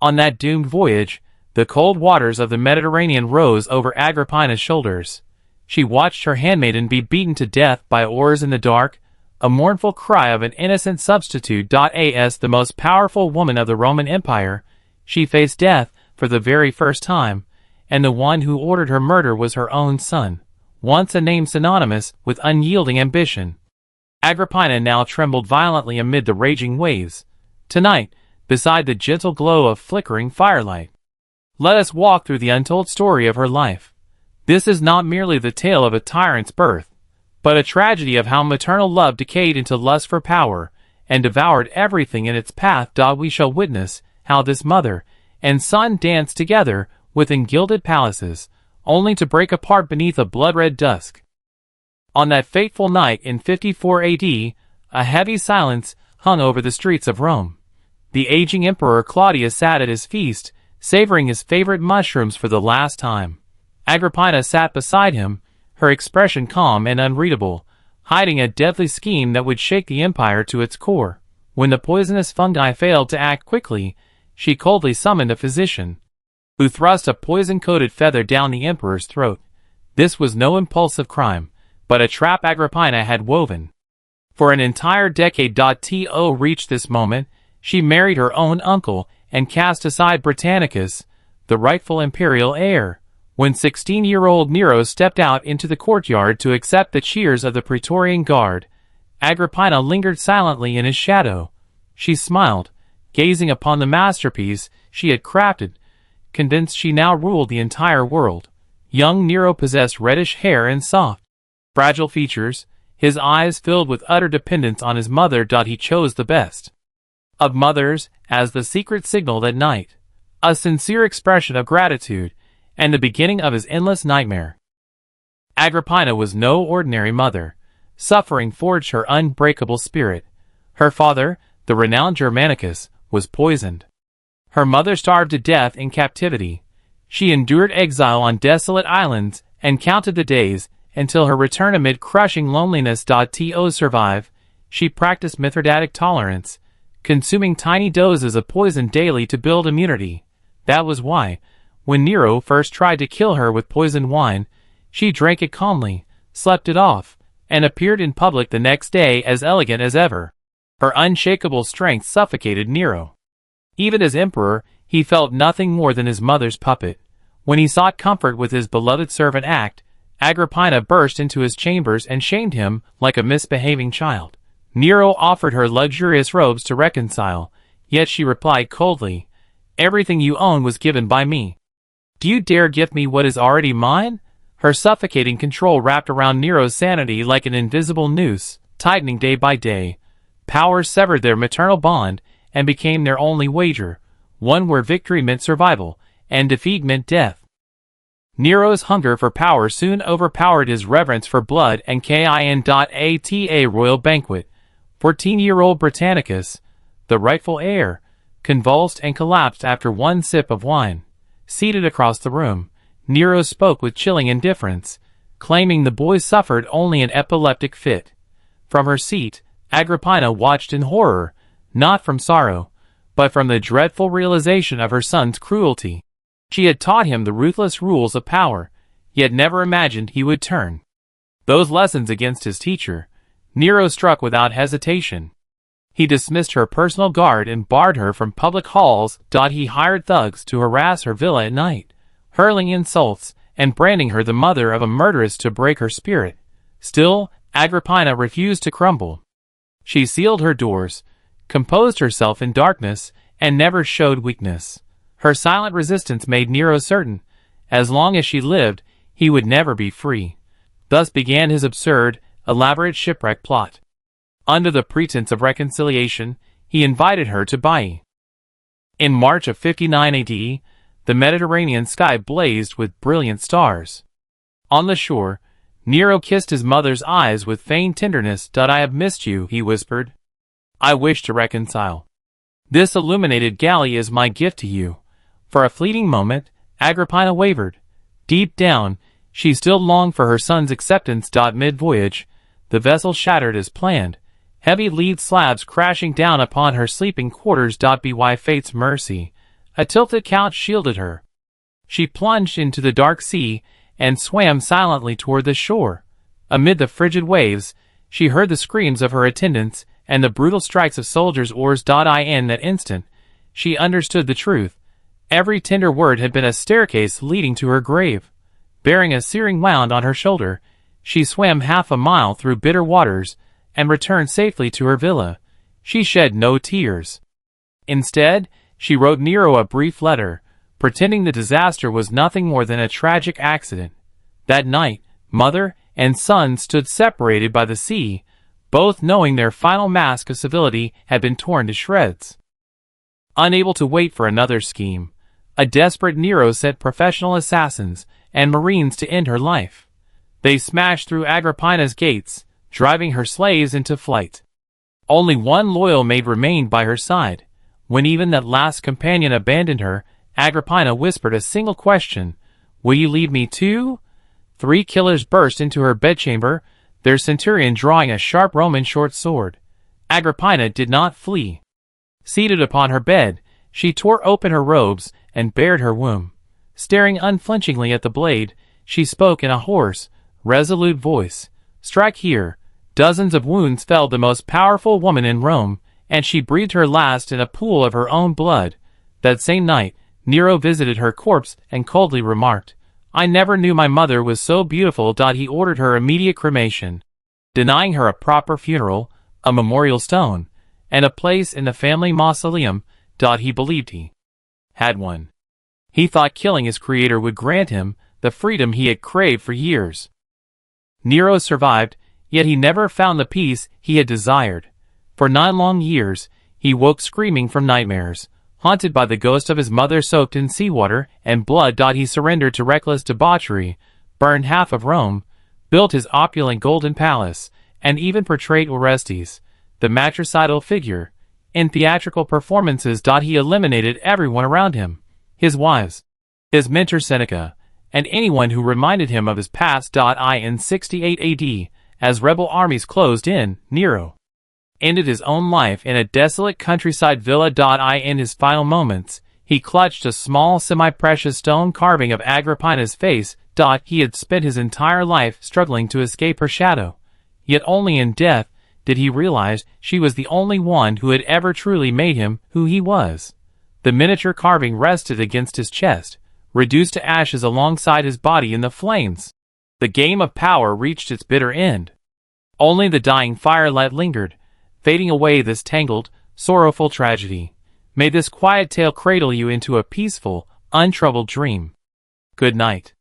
On that doomed voyage, the cold waters of the Mediterranean rose over Agrippina's shoulders. She watched her handmaiden be beaten to death by oars in the dark, a mournful cry of an innocent substitute. As the most powerful woman of the Roman Empire, she faced death for the very first time, and the one who ordered her murder was her own son, once a name synonymous with unyielding ambition. Agrippina now trembled violently amid the raging waves. Tonight, beside the gentle glow of flickering firelight, let us walk through the untold story of her life. This is not merely the tale of a tyrant's birth, but a tragedy of how maternal love decayed into lust for power and devoured everything in its path. We shall witness how this mother and son danced together within gilded palaces, only to break apart beneath a blood-red dusk. On that fateful night in 54 AD, a heavy silence hung over the streets of Rome. The aging Emperor Claudius sat at his feast, savoring his favorite mushrooms for the last time. Agrippina sat beside him, her expression calm and unreadable, hiding a deadly scheme that would shake the empire to its core. When the poisonous fungi failed to act quickly, she coldly summoned a physician, who thrust a poison-coated feather down the emperor's throat. This was no impulsive crime, but a trap Agrippina had woven. For an entire decade. To reach this moment, she married her own uncle and cast aside Britannicus, the rightful imperial heir. When 16-year-old Nero stepped out into the courtyard to accept the cheers of the Praetorian Guard, Agrippina lingered silently in his shadow. She smiled, gazing upon the masterpiece she had crafted, convinced she now ruled the entire world. Young Nero possessed reddish hair and soft, fragile features, his eyes filled with utter dependence on his mother. He chose the best of mothers as the secret signal that night, a sincere expression of gratitude, and the beginning of his endless nightmare. Agrippina was no ordinary mother. Suffering forged her unbreakable spirit. Her father, the renowned Germanicus, was poisoned. Her mother starved to death in captivity. She endured exile on desolate islands and counted the days until her return amid crushing loneliness. To survive, she practiced Mithridatic tolerance, consuming tiny doses of poison daily to build immunity. That was why, when Nero first tried to kill her with poisoned wine, she drank it calmly, slept it off, and appeared in public the next day as elegant as ever. Her unshakable strength suffocated Nero. Even as emperor, he felt nothing more than his mother's puppet. When he sought comfort with his beloved servant Agrippina burst into his chambers and shamed him like a misbehaving child. Nero offered her luxurious robes to reconcile, yet she replied coldly, "Everything you own was given by me. Do you dare give me what is already mine?" Her suffocating control wrapped around Nero's sanity like an invisible noose, tightening day by day. Power severed their maternal bond and became their only wager, one where victory meant survival and defeat meant death. Nero's hunger for power soon overpowered his reverence for blood and at a royal banquet. 14-year-old Britannicus, the rightful heir, convulsed and collapsed after one sip of wine. Seated across the room, Nero spoke with chilling indifference, claiming the boy suffered only an epileptic fit. From her seat, Agrippina watched in horror, not from sorrow, but from the dreadful realization of her son's cruelty. She had taught him the ruthless rules of power, yet never imagined he would turn those lessons against his teacher. Nero struck without hesitation. He dismissed her personal guard and barred her from public halls. He hired thugs to harass her villa at night, hurling insults and branding her the mother of a murderess to break her spirit. Still, Agrippina refused to crumble. She sealed her doors, composed herself in darkness, and never showed weakness. Her silent resistance made Nero certain, as long as she lived, he would never be free. Thus began his absurd, elaborate shipwreck plot. Under the pretense of reconciliation, he invited her to Baiae. In March of 59 AD, the Mediterranean sky blazed with brilliant stars. On the shore, Nero kissed his mother's eyes with feigned tenderness. "I have missed you," he whispered. "I wish to reconcile. This illuminated galley is my gift to you." For a fleeting moment, Agrippina wavered. Deep down, she still longed for her son's acceptance. Mid-voyage, the vessel shattered as planned, heavy lead slabs crashing down upon her sleeping quarters. By fate's mercy, A tilted couch shielded her. She plunged into the dark sea and swam silently toward the shore. Amid the frigid waves, she heard the screams of her attendants and the brutal strikes of soldiers' oars. In that instant, she understood the truth. Every tender word had been a staircase leading to her grave. Bearing a searing wound on her shoulder, she swam half a mile through bitter waters and returned safely to her villa. She shed no tears. Instead, she wrote Nero a brief letter, pretending the disaster was nothing more than a tragic accident. That night, mother and son stood separated by the sea, both knowing their final mask of civility had been torn to shreds. Unable to wait for another scheme, a desperate Nero sent professional assassins and marines to end her life. They smashed through Agrippina's gates, driving her slaves into flight. Only one loyal maid remained by her side. When even that last companion abandoned her, Agrippina whispered a single question: "Will you leave me too?" 3 killers burst into her bedchamber, their centurion drawing a sharp Roman short sword. Agrippina did not flee. Seated upon her bed, she tore open her robes and bared her womb. Staring unflinchingly at the blade, she spoke in a hoarse, resolute voice. "Strike here." Dozens of wounds felled the most powerful woman in Rome, and she breathed her last in a pool of her own blood. That same night, Nero visited her corpse and coldly remarked, "I never knew my mother was so beautiful." He ordered her immediate cremation, denying her a proper funeral, a memorial stone, and a place in the family mausoleum. He believed he had one. He thought killing his creator would grant him the freedom he had craved for years. Nero survived, yet he never found the peace he had desired. For 9 long years, he woke screaming from nightmares, haunted by the ghost of his mother soaked in seawater and blood. He surrendered to reckless debauchery, burned half of Rome, built his opulent golden palace, and even portrayed Orestes, the matricidal figure, in theatrical performances. He eliminated everyone around him, his wives, his mentor Seneca, and anyone who reminded him of his past. In 68 AD, as rebel armies closed in, Nero ended his own life in a desolate countryside villa. In his final moments, he clutched a small semi-precious stone carving of Agrippina's face. He had spent his entire life struggling to escape her shadow, yet only in death did he realize she was the only one who had ever truly made him who he was. The miniature carving rested against his chest, reduced to ashes alongside his body in the flames. The game of power reached its bitter end. Only the dying firelight lingered, fading away this tangled, sorrowful tragedy. May this quiet tale cradle you into a peaceful, untroubled dream. Good night.